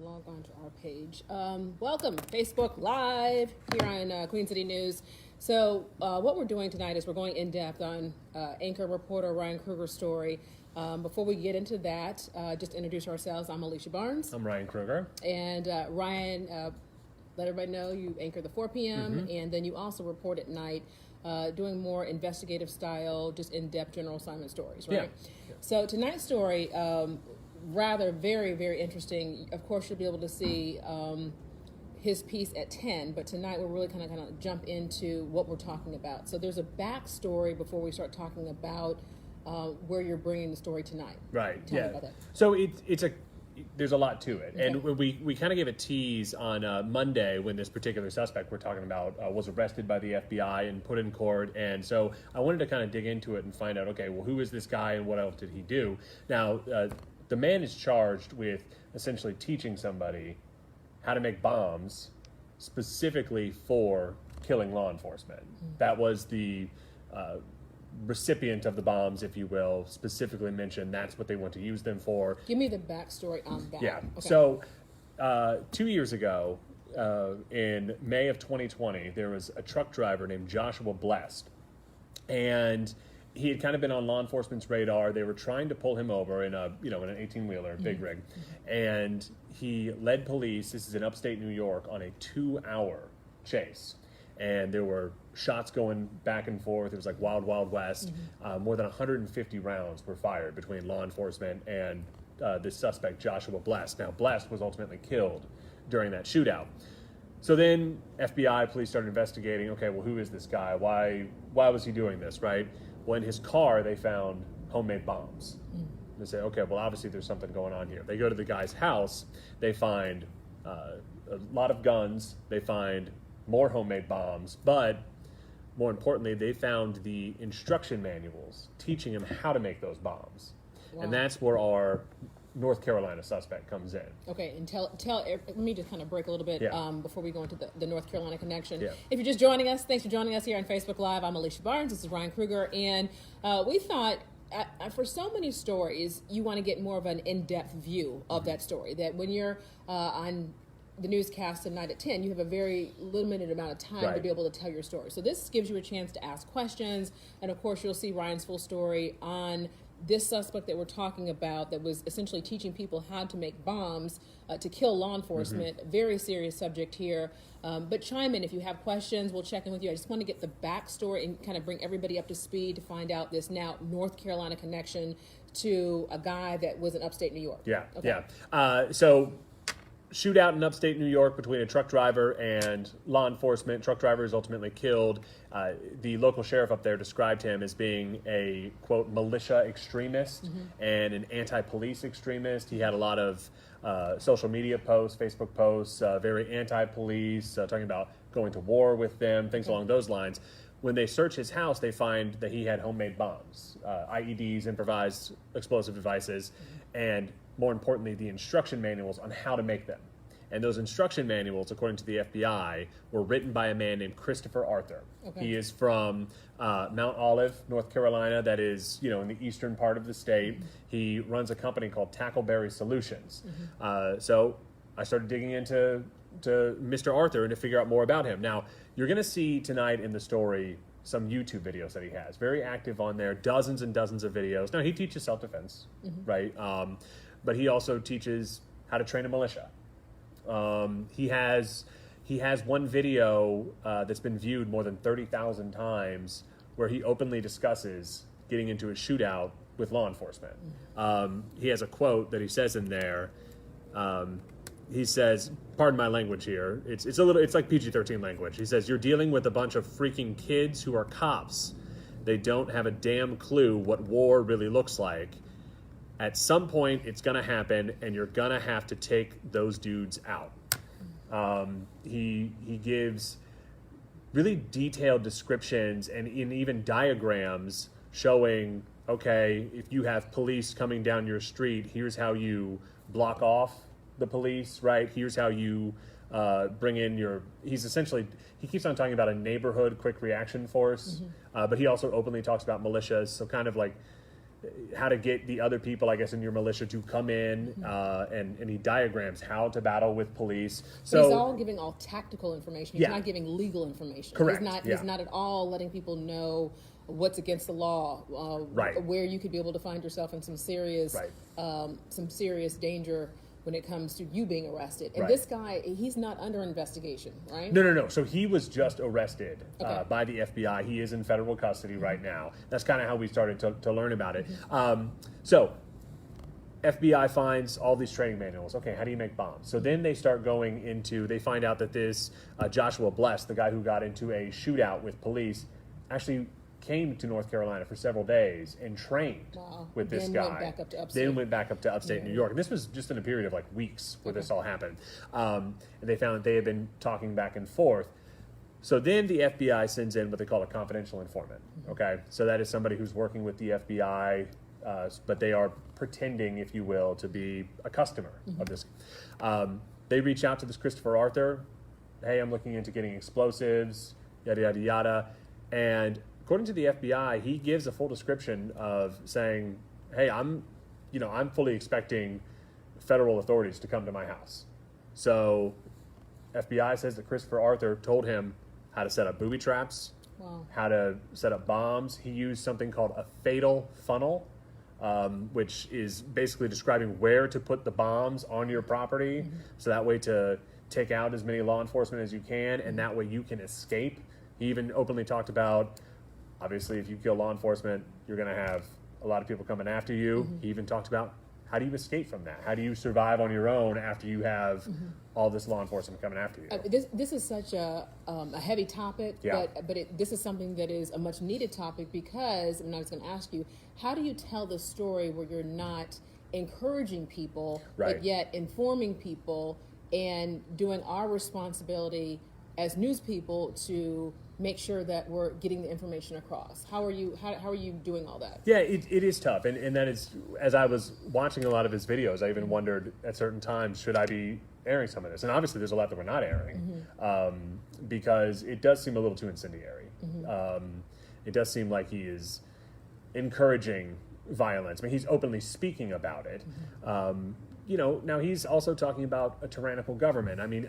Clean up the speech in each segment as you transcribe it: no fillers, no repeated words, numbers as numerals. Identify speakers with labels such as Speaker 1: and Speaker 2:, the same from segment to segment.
Speaker 1: Log on to our page. Welcome, Facebook Live here on Queen City News. So what we're doing tonight is we're going in depth on anchor reporter Ryan Kruger's story. Before we get into that, just introduce ourselves. I'm Alicia Barnes.
Speaker 2: I'm Ryan Kruger.
Speaker 1: And Ryan, let everybody know you anchor the 4 p.m. And then you also report at night, doing more investigative style, just in-depth general assignment stories, right?
Speaker 2: Yeah.
Speaker 1: So tonight's story, rather very, very interesting. Of course, you'll be able to see his piece at 10, but tonight we're really kind of jump into what we're talking about. So there's a backstory before we start talking about where you're bringing the story tonight.
Speaker 2: Right.
Speaker 1: Tell me about that.
Speaker 2: So there's a lot to it,
Speaker 1: Okay.
Speaker 2: and we kind of gave a tease on Monday when this particular suspect we're talking about was arrested by the FBI and put in court, and so I wanted to kind of dig into it and find out, okay, well, who is this guy and what else did he do? Now, the man is charged with essentially teaching somebody how to make bombs specifically for killing law enforcement. That was the recipient of the bombs, if you will, specifically mentioned that's what they want to use them for.
Speaker 1: Give me the backstory on that.
Speaker 2: Yeah.
Speaker 1: Okay.
Speaker 2: So 2 years ago, in May of 2020, there was a truck driver named Joshua Blessed, and he had kind of been on law enforcement's radar. They were trying to pull him over in an 18-wheeler, big rig, and he led police. This is in upstate New York on a 2-hour chase, and there were shots going back and forth. It was like Wild Wild West. More than 150 rounds were fired between law enforcement and this suspect, Joshua Blessed. Now, Blessed was ultimately killed during that shootout. So then FBI police started investigating, okay, well, who is this guy? Why was he doing this, right? Well, in his car, they found homemade bombs. They say, okay, well, obviously there's something going on here. They go to the guy's house. They find a lot of guns. They find more homemade bombs. But more importantly, they found the instruction manuals teaching him how to make those bombs.
Speaker 1: Wow.
Speaker 2: And that's where our North Carolina suspect comes in.
Speaker 1: Okay, and let me just kind of break a little bit before we go into the North Carolina connection.
Speaker 2: Yeah.
Speaker 1: If you're just joining us, thanks for joining us here on Facebook Live. I'm Alicia Barnes. This is Ryan Kruger. And we thought for so many stories, you want to get more of an in-depth view of that story. That when you're on the newscast tonight at 10, you have a very limited amount of time to be able to tell your story. So this gives you a chance to ask questions. And of course, you'll see Ryan's full story on this suspect that we're talking about that was essentially teaching people how to make bombs to kill law enforcement. Very serious subject here. But chime in if you have questions. We'll check in with you. I just want to get the backstory and kind of bring everybody up to speed to find out this now North Carolina connection to a guy that was in upstate New York.
Speaker 2: So shootout in upstate New York between a truck driver and law enforcement. Truck driver is ultimately killed. The local sheriff up there described him as being a, quote, militia extremist and an anti-police extremist. He had a lot of social media posts, Facebook posts, very anti-police, talking about going to war with them, things along those lines. When they search his house, they find that he had homemade bombs, IEDs, improvised explosive devices, and more importantly, the instruction manuals on how to make them. And those instruction manuals, according to the FBI, were written by a man named Christopher Arthur. Okay. He is from Mount Olive, North Carolina, that is, in the eastern part of the state. He runs a company called Tackleberry Solutions. So I started digging into Mr. Arthur and to figure out more about him. Now, you're going to see tonight in the story some YouTube videos that he has. Very active on there, dozens and dozens of videos. Now, he teaches self-defense, right? But he also teaches how to train a militia. He has one video that's been viewed more than 30,000 times where he openly discusses getting into a shootout with law enforcement. He has a quote that he says in there. He says, pardon my language here, it's like PG-13 language. He says, "You're dealing with a bunch of freaking kids who are cops. They don't have a damn clue what war really looks like. At some point, it's going to happen, and you're going to have to take those dudes out." He gives really detailed descriptions and even diagrams showing, okay, if you have police coming down your street, here's how you block off the police, right? Here's how you bring in he keeps on talking about a neighborhood quick reaction force, but he also openly talks about militias, so kind of like how to get the other people, I guess, in your militia to come in, and he diagrams how to battle with police. So
Speaker 1: but he's all giving all tactical information. He's
Speaker 2: Yeah.
Speaker 1: not giving legal information.
Speaker 2: Correct,
Speaker 1: He's not at all letting people know what's against the law,
Speaker 2: Right.
Speaker 1: where you could be able to find yourself in some serious danger when it comes to you being arrested. And
Speaker 2: Right.
Speaker 1: this guy, he's not under investigation, right?
Speaker 2: No. So he was just arrested
Speaker 1: Okay.
Speaker 2: by the FBI. He is in federal custody right now. That's kind of how we started to learn about it. So FBI finds all these training manuals. Okay, how do you make bombs? So then they start going into, they find out that this Joshua Bless, the guy who got into a shootout with police, actually came to North Carolina for several days and trained with this
Speaker 1: Then
Speaker 2: guy.
Speaker 1: went back up to upstate.
Speaker 2: Then went back up to upstate New York. And this was just in a period of like weeks where this all happened. And they found that they had been talking back and forth. So then the FBI sends in what they call a confidential informant. Okay, so that is somebody who's working with the FBI, but they are pretending, if you will, to be a customer of this. They reach out to this Christopher Arthur. Hey, I'm looking into getting explosives, yada, yada, yada. And according to the FBI, he gives a full description of saying, hey, I'm fully expecting federal authorities to come to my house. So FBI says that Christopher Arthur told him how to set up booby traps, how to set up bombs. He used something called a fatal funnel, which is basically describing where to put the bombs on your property, so that way to take out as many law enforcement as you can, and that way you can escape. He even openly talked about, obviously, if you kill law enforcement, you're going to have a lot of people coming after you. He even talked about, how do you escape from that? How do you survive on your own after you have all this law enforcement coming after you?
Speaker 1: This is such a heavy topic,
Speaker 2: Yeah.
Speaker 1: but this is something that is a much needed topic because, and I was going to ask you, how do you tell the story where you're not encouraging people,
Speaker 2: Right.
Speaker 1: but yet informing people and doing our responsibility as news people to make sure that we're getting the information across? How are you doing all that?
Speaker 2: Yeah, it is tough. And that is, as I was watching a lot of his videos, I even wondered at certain times, should I be airing some of this? And obviously there's a lot that we're not airing, because it does seem a little too incendiary. It does seem like he is encouraging violence. I mean, he's openly speaking about it. Now he's also talking about a tyrannical government. I mean,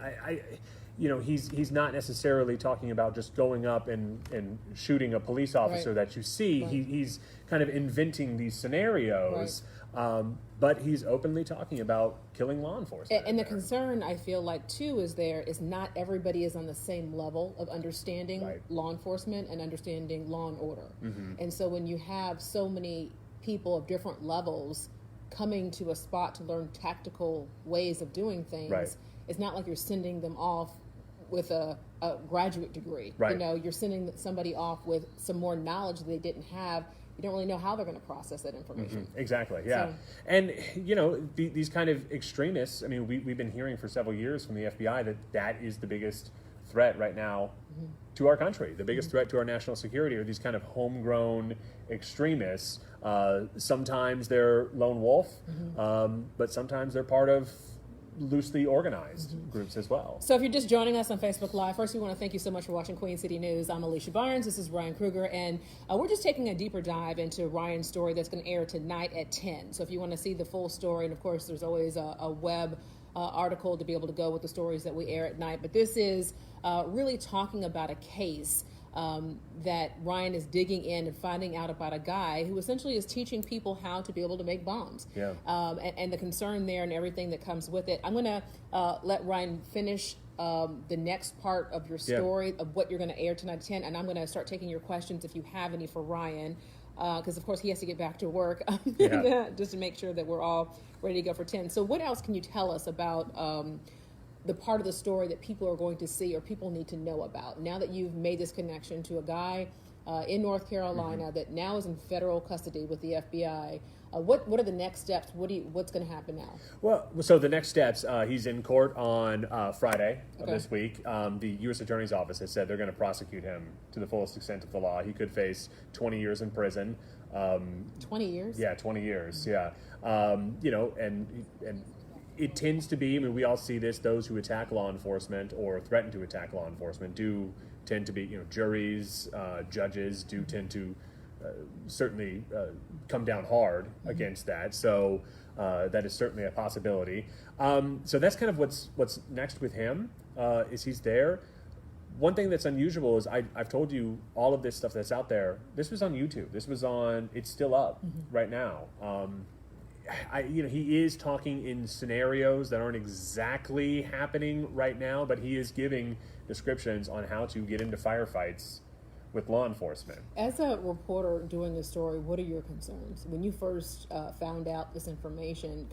Speaker 2: he's not necessarily talking about just going up and shooting a police officer that you see.
Speaker 1: Right.
Speaker 2: He's kind of inventing these scenarios, but he's openly talking about killing law enforcement.
Speaker 1: And the concern I feel like too is not everybody is on the same level of understanding law enforcement and understanding law and order. And so when you have so many people of different levels coming to a spot to learn tactical ways of doing things, it's not like you're sending them off with a graduate degree.
Speaker 2: Right.
Speaker 1: You're sending somebody off with some more knowledge that they didn't have. You don't really know how they're going to process that information.
Speaker 2: Exactly, yeah. And, these kind of extremists, I mean, we've been hearing for several years from the FBI that is the biggest threat right now to our country. The biggest threat to our national security are these kind of homegrown extremists. Sometimes they're lone wolf, but sometimes they're part of loosely organized groups as well.
Speaker 1: So if you're just joining us on Facebook Live, first we want to thank you so much for watching Queen City News. I'm Alicia Barnes. This is Ryan Kruger, and we're just taking a deeper dive into Ryan's story that's going to air tonight at 10. So if you want to see the full story, and of course there's always a web article to be able to go with the stories that we air at night, but this is really talking about a case that Ryan is digging in and finding out about a guy who essentially is teaching people how to be able to make bombs.
Speaker 2: Yeah.
Speaker 1: And the concern there and everything that comes with it. I'm going to let Ryan finish the next part of your story of what you're going to air tonight at 10, and I'm going to start taking your questions if you have any for Ryan, because of course he has to get back to work just to make sure that we're all ready to go for 10. So what else can you tell us about the part of the story that people are going to see or people need to know about now that you've made this connection to a guy in North Carolina that now is in federal custody with the FBI? What are the next steps? What's going to happen now?
Speaker 2: Well, so the next steps, he's in court on Friday of this week. The U.S. Attorney's Office has said they're going to prosecute him to the fullest extent of the law. He could face 20 years in prison.
Speaker 1: 20 years?
Speaker 2: Yeah, 20 years, yeah. And it tends to be, I mean, we all see this, those who attack law enforcement or threaten to attack law enforcement do tend to be, juries, judges do tend to certainly come down hard against that. So that is certainly a possibility. So that's kind of what's next with him. Is he's there. One thing that's unusual is I've told you all of this stuff that's out there. This was on YouTube. This was on. It's still up right now. He is talking in scenarios that aren't exactly happening right now, but he is giving descriptions on how to get into firefights with law enforcement.
Speaker 1: As a reporter doing this story, what are your concerns? When you first found out this information,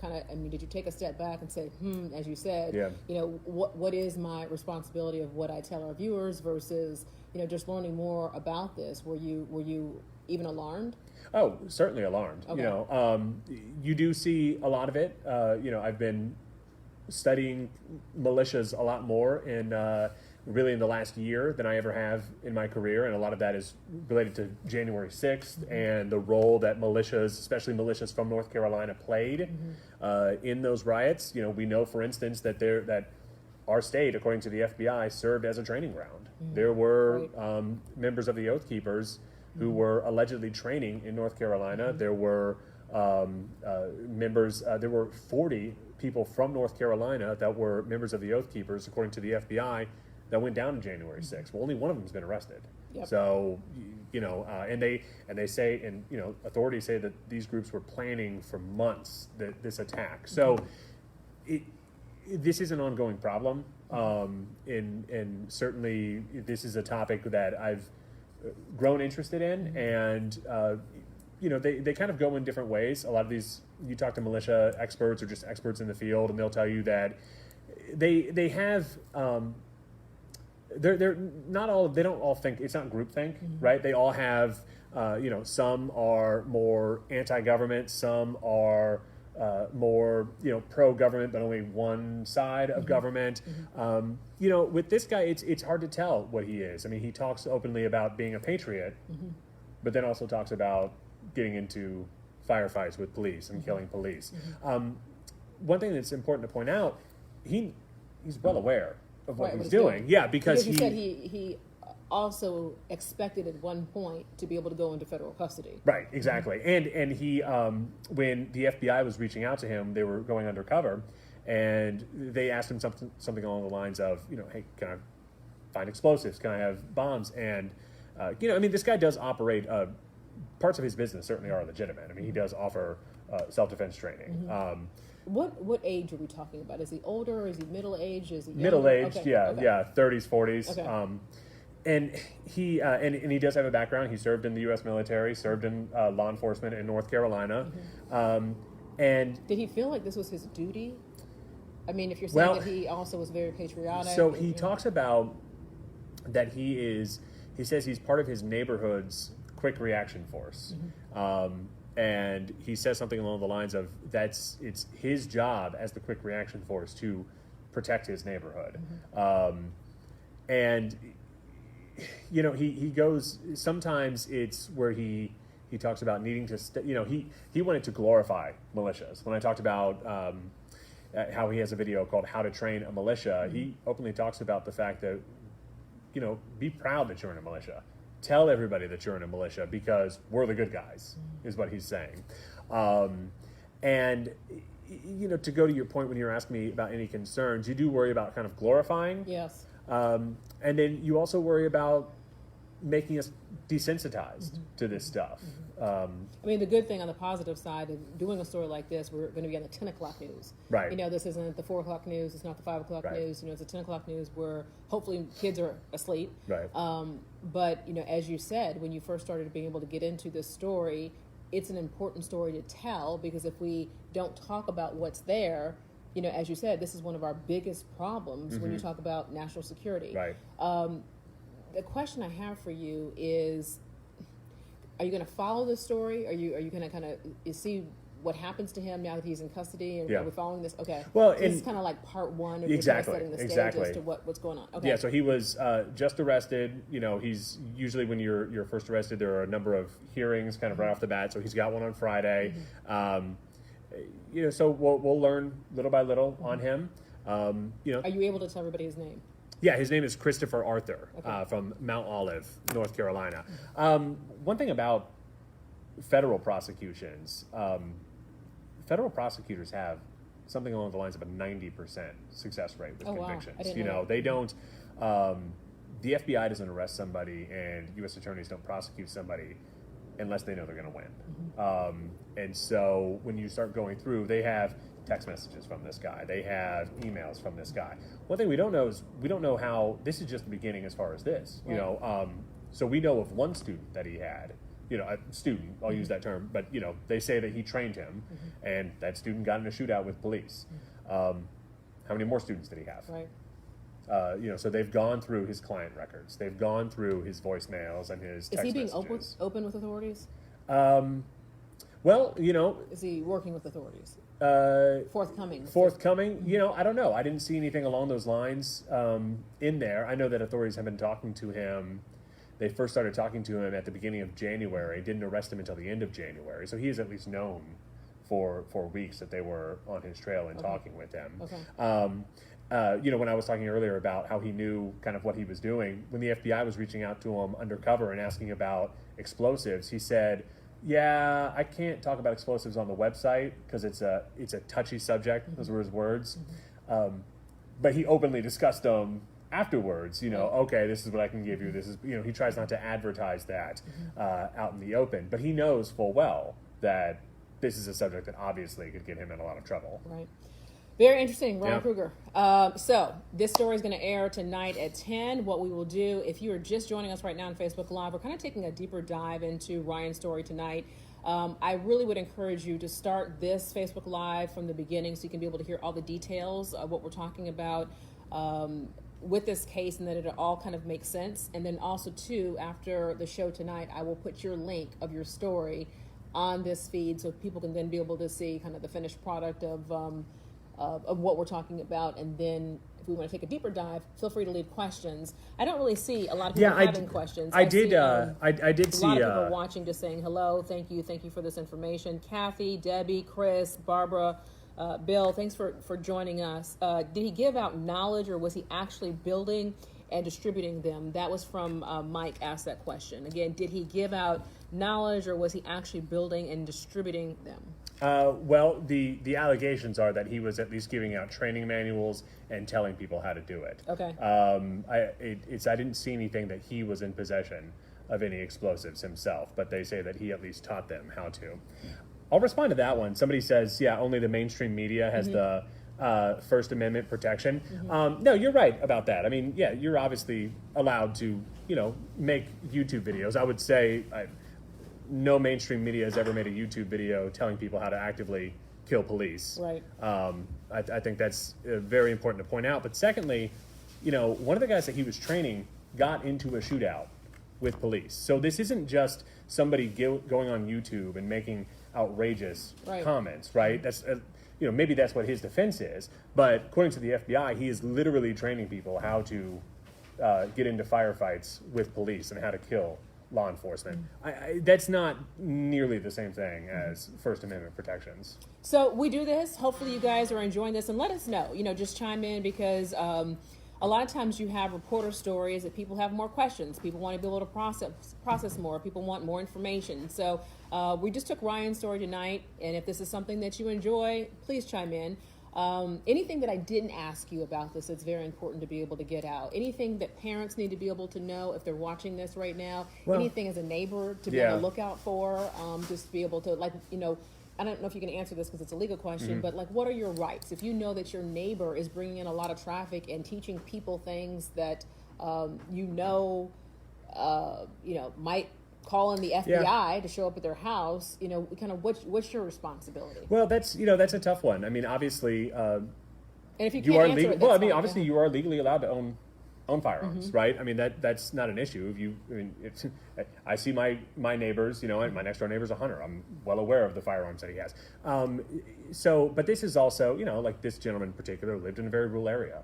Speaker 1: did you take a step back and say, as you said, what is my responsibility of what I tell our viewers versus, just learning more about this? Were you even alarmed?
Speaker 2: Oh, certainly alarmed.
Speaker 1: Okay.
Speaker 2: You do see a lot of it. I've been studying militias a lot more really in the last year than I ever have in my career, and a lot of that is related to January 6th and the role that militias, especially militias from North Carolina, played in those riots. We know, for instance, that our state, according to the FBI, served as a training ground. There were members of the Oath Keepers who were allegedly training in North Carolina. There were there were 40 people from North Carolina that were members of the Oath Keepers, according to the FBI, that went down on January 6th. Well, only one of them has been arrested.
Speaker 1: Yep.
Speaker 2: So, and they say, and authorities say that these groups were planning for months this attack. So, this is an ongoing problem, and certainly this is a topic that I've grown interested in, and they kind of go in different ways. A lot of these, you talk to militia experts or just experts in the field, and they'll tell you that they have. They're not all. They don't all think. It's not groupthink, right? They all have. Some are more anti-government. Some are more pro-government, but only one side of government. With this guy, it's hard to tell what he is. I mean, he talks openly about being a patriot, but then also talks about getting into firefights with police and killing police. One thing that's important to point out, he's well aware of what he's doing. Yeah, because
Speaker 1: he said he also expected at one point to be able to go into federal custody.
Speaker 2: Right, exactly. And he, when the FBI was reaching out to him, they were going undercover, and they asked him something along the lines of, hey, can I find explosives? Can I have bombs? And, this guy does operate, parts of his business certainly are legitimate. I mean, he does offer self-defense training.
Speaker 1: What age are we talking about? Is he older? Is he middle-aged? Is he younger?
Speaker 2: Middle-aged,
Speaker 1: Okay.
Speaker 2: yeah, 30s, 40s.
Speaker 1: Okay.
Speaker 2: And he and he does have a background. He served in the U.S. military, served in law enforcement in North Carolina. And
Speaker 1: did he feel like this was his duty? I mean, if you're saying that he also was very patriotic.
Speaker 2: So he talks about that he says he's part of his neighborhood's quick reaction force. And he says something along the lines of it's his job as the quick reaction force to protect his neighborhood. And he goes, sometimes it's where he talks about needing to he wanted to glorify militias. When I talked about how he has a video called How to Train a Militia, he openly talks about the fact that be proud that you're in a militia. Tell everybody that you're in a militia because we're the good guys, is what he's saying. And to go to your point when you're asking me about any concerns, you do worry about kind of glorifying.
Speaker 1: Yes.
Speaker 2: And then you also worry about making us desensitized to this stuff.
Speaker 1: I mean, the good thing on the positive side of doing a story like this, we're going to be on the 10 o'clock news.
Speaker 2: Right.
Speaker 1: This isn't the 4 o'clock news. It's not the 5 o'clock
Speaker 2: Right.
Speaker 1: news. It's the 10 o'clock news where hopefully kids are asleep.
Speaker 2: Right.
Speaker 1: But, as you said, when you first started being able to get into this story, it's an important story to tell because if we don't talk about what's there, as you said, this is one of our biggest problems when you talk about national security.
Speaker 2: Right.
Speaker 1: The question I have for you is, are you going to follow this story? Are you going to kind of see what happens to him now that he's in custody? And are we following this? Okay.
Speaker 2: Well,
Speaker 1: so this is kind of like part one of
Speaker 2: exactly,
Speaker 1: setting the stage
Speaker 2: exactly.
Speaker 1: as to what's going on. Okay.
Speaker 2: Yeah, so he was just arrested. He's usually when you're first arrested, there are a number of hearings kind of right off the bat. So he's got one on Friday. So we'll learn little by little on him.
Speaker 1: Are you able to tell everybody his name?
Speaker 2: Yeah, his name is Christopher Arthur
Speaker 1: Okay.
Speaker 2: from Mount Olive, North Carolina. One thing about federal prosecutions, federal prosecutors have something along the lines of a 90% success rate with convictions.
Speaker 1: Wow. I didn't
Speaker 2: You
Speaker 1: know
Speaker 2: know,
Speaker 1: that.
Speaker 2: they don't. The FBI doesn't arrest somebody, and U.S. attorneys don't prosecute somebody unless they know they're going to win. And so when you start going through, they have text messages from this guy. They have emails from this guy. One thing we don't know is we don't know how, this is just the beginning as far as this, you know. So we know of one student that he had, you know, a student, I'll use that term, but, you know, they say that he trained him, and that student got in a shootout with police. How many more students did he have?
Speaker 1: Right.
Speaker 2: You know, so they've gone through his client records. They've gone through his voicemails and his text
Speaker 1: Is he being
Speaker 2: messages.
Speaker 1: open with authorities?
Speaker 2: Well, you know,
Speaker 1: Is he working with authorities? Forthcoming.
Speaker 2: forthcoming, you know, I don't know. I didn't see anything along those lines in there. I know that authorities have been talking to him. They first started talking to him at the beginning of January, didn't arrest him until the end of January. So he is at least known for weeks that they were on his trail and talking with him.
Speaker 1: Okay.
Speaker 2: You know, when I was talking earlier about how he knew kind of what he was doing, when the FBI was reaching out to him undercover and asking about explosives, he said, "Yeah, I can't talk about explosives on the website because it's a touchy subject." Those were his words. But he openly discussed them afterwards. You know, okay, this is what I can give you. This is, you know, he tries not to advertise that out in the open, but he knows full well that this is a subject that obviously could get him in a lot of trouble.
Speaker 1: Right. Very interesting, Ryan
Speaker 2: Yeah.
Speaker 1: Kruger. So this story is going to air tonight at 10. What we will do, if you are just joining us right now on Facebook Live, we're kind of taking a deeper dive into Ryan's story tonight. I really would encourage you to start this Facebook Live from the beginning so you can be able to hear all the details of what we're talking about with this case, and that it all kind of makes sense. And then also, too, after the show tonight, I will put your link of your story on this feed so people can then be able to see kind of the finished product of what we're talking about. And then if we want to take a deeper dive, feel free to leave questions. I don't really see a lot of people having questions.
Speaker 2: I did see
Speaker 1: a lot of people watching just saying hello, thank you for this information. Kathy, Debbie, Chris, Barbara, Bill, thanks for joining us. Did he give out knowledge, or was he actually building and distributing them? That was from Mike asked that question. Again, did he give out knowledge, or was he actually building and distributing them?
Speaker 2: Well, the allegations are that he was at least giving out training manuals and telling people how to do it.
Speaker 1: Okay.
Speaker 2: I didn't see anything that he was in possession of any explosives himself, but they say that he at least taught them how to. I'll respond to that one. Somebody says, yeah, only the mainstream media has the First Amendment protection. No, you're right about that. I mean, yeah, you're obviously allowed to, you know, make YouTube videos. I would say no mainstream media has ever made a YouTube video telling people how to actively kill police.
Speaker 1: Right.
Speaker 2: I think that's very important to point out. But secondly, you know, one of the guys that he was training got into a shootout with police. So this isn't just somebody going on YouTube and making outrageous comments, right? That's you know, maybe that's what his defense is. But according to the FBI, he is literally training people how to get into firefights with police and how to kill law enforcement. That's not nearly the same thing as First Amendment protections.
Speaker 1: So we do this. Hopefully you guys are enjoying this, and let us know. You know, just chime in, because a lot of times you have reporter stories that people have more questions. People want to be able to process more. People want more information. So we just took Ryan's story tonight, and if this is something that you enjoy, please chime in. Anything that I didn't ask you about this, it's very important to be able to get out. Anything that parents need to be able to know if they're watching this right now. Well, anything as a neighbor to be able to look out for, just to be able to, like, you know, I don't know if you can answer this because it's a legal question, but like, what are your rights? If you know that your neighbor is bringing in a lot of traffic and teaching people things that, you know, might call in the FBI to show up at their house, you know, kind of what's your responsibility?
Speaker 2: Well, that's a tough one. I mean, obviously,
Speaker 1: and if you can't answer it,
Speaker 2: well, I mean, obviously, you are legally allowed to own firearms, right? I mean, that's not an issue. I see my neighbors, you know, and my next door neighbor's a hunter. I'm well aware of the firearms that he has. But this is also, you know, like this gentleman in particular lived in a very rural area.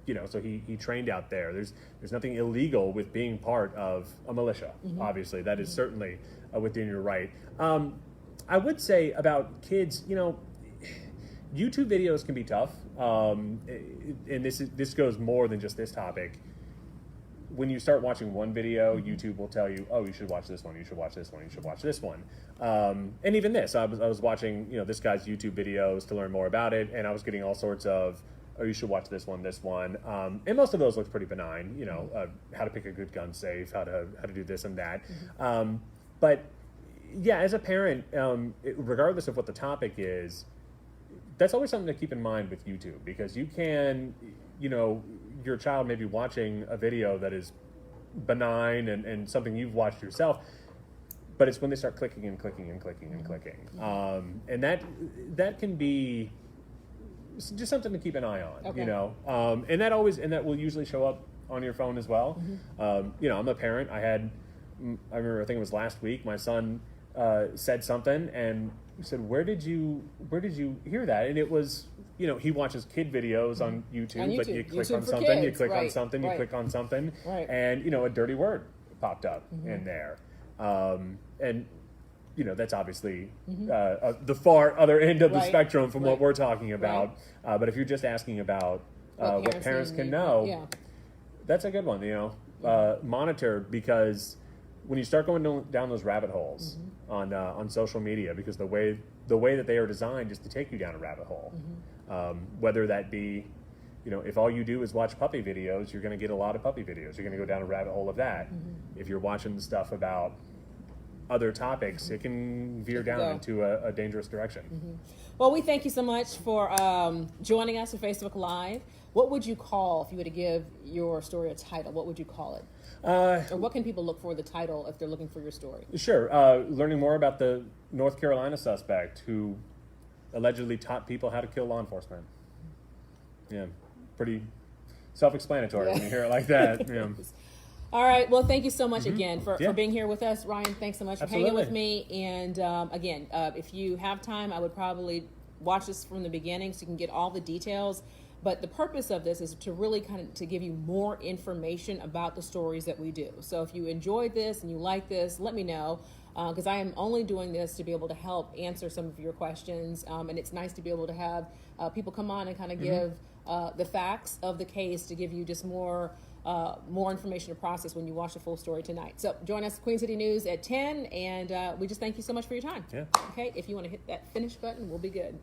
Speaker 2: You know, so he trained out there. There's nothing illegal with being part of a militia. Obviously, that is certainly within your right. I would say about kids, you know, YouTube videos can be tough, and this goes more than just this topic. when you start watching one video, YouTube will tell you, oh, you should watch this one, you should watch this one, you should watch this one. And even this, I was watching, this guy's YouTube videos to learn more about it, and I was getting all sorts of, oh, you should watch this one. And most of those look pretty benign, how to pick a good gun safe, how to do this and that. But yeah, as a parent, regardless of what the topic is, that's always something to keep in mind with YouTube, because you can, your child may be watching a video that is benign and something you've watched yourself, but it's when they start clicking and clicking and clicking and clicking. And that can be just something to keep an eye on,
Speaker 1: Okay.
Speaker 2: and that will usually show up on your phone as well. I'm a parent. I remember, I think it was last week, my son said something and said, where did you hear that? And it was, he watches kid videos on YouTube, but you click
Speaker 1: YouTube
Speaker 2: on
Speaker 1: for
Speaker 2: something,
Speaker 1: kids.
Speaker 2: you click on
Speaker 1: Right.
Speaker 2: something, you
Speaker 1: Right.
Speaker 2: click on something,
Speaker 1: Right.
Speaker 2: and a dirty word popped up in there. And that's obviously the far other end of the
Speaker 1: Right.
Speaker 2: spectrum from
Speaker 1: Right.
Speaker 2: what we're talking about. But if you're just asking about what parents can
Speaker 1: need.
Speaker 2: know,
Speaker 1: Yeah.
Speaker 2: that's a good one. Monitor, because when you start going down those rabbit holes on social media, because the way that they are designed is to take you down a rabbit hole, whether that be, if all you do is watch puppy videos, you're going to get a lot of puppy videos. You're going to go down a rabbit hole of that. If you're watching stuff about other topics, it can veer down into a dangerous direction.
Speaker 1: Well, we thank you so much for joining us on Facebook Live. What would you call, if you were to give your story a title, what would you call it? Or what can people look for the title if they're looking for your story?
Speaker 2: Sure. Learning more about the North Carolina suspect who allegedly taught people how to kill law enforcement. Yeah, pretty self-explanatory when you hear it like that. Yeah.
Speaker 1: All right. Well, thank you so much again for
Speaker 2: Yeah.
Speaker 1: being here with us. Ryan, thanks so much for hanging with me. And again, if you have time, I would probably watch this from the beginning so you can get all the details. But the purpose of this is to really to give you more information about the stories that we do. So if you enjoyed this and you like this, let me know, because I am only doing this to be able to help answer some of your questions. And it's nice to be able to have people come on and kind of give the facts of the case to give you just more information to process when you watch the full story tonight. So join us, Queen City News at 10, and we just thank you so much for your time.
Speaker 2: Yeah.
Speaker 1: Okay, if you want to hit that finish button, we'll be good.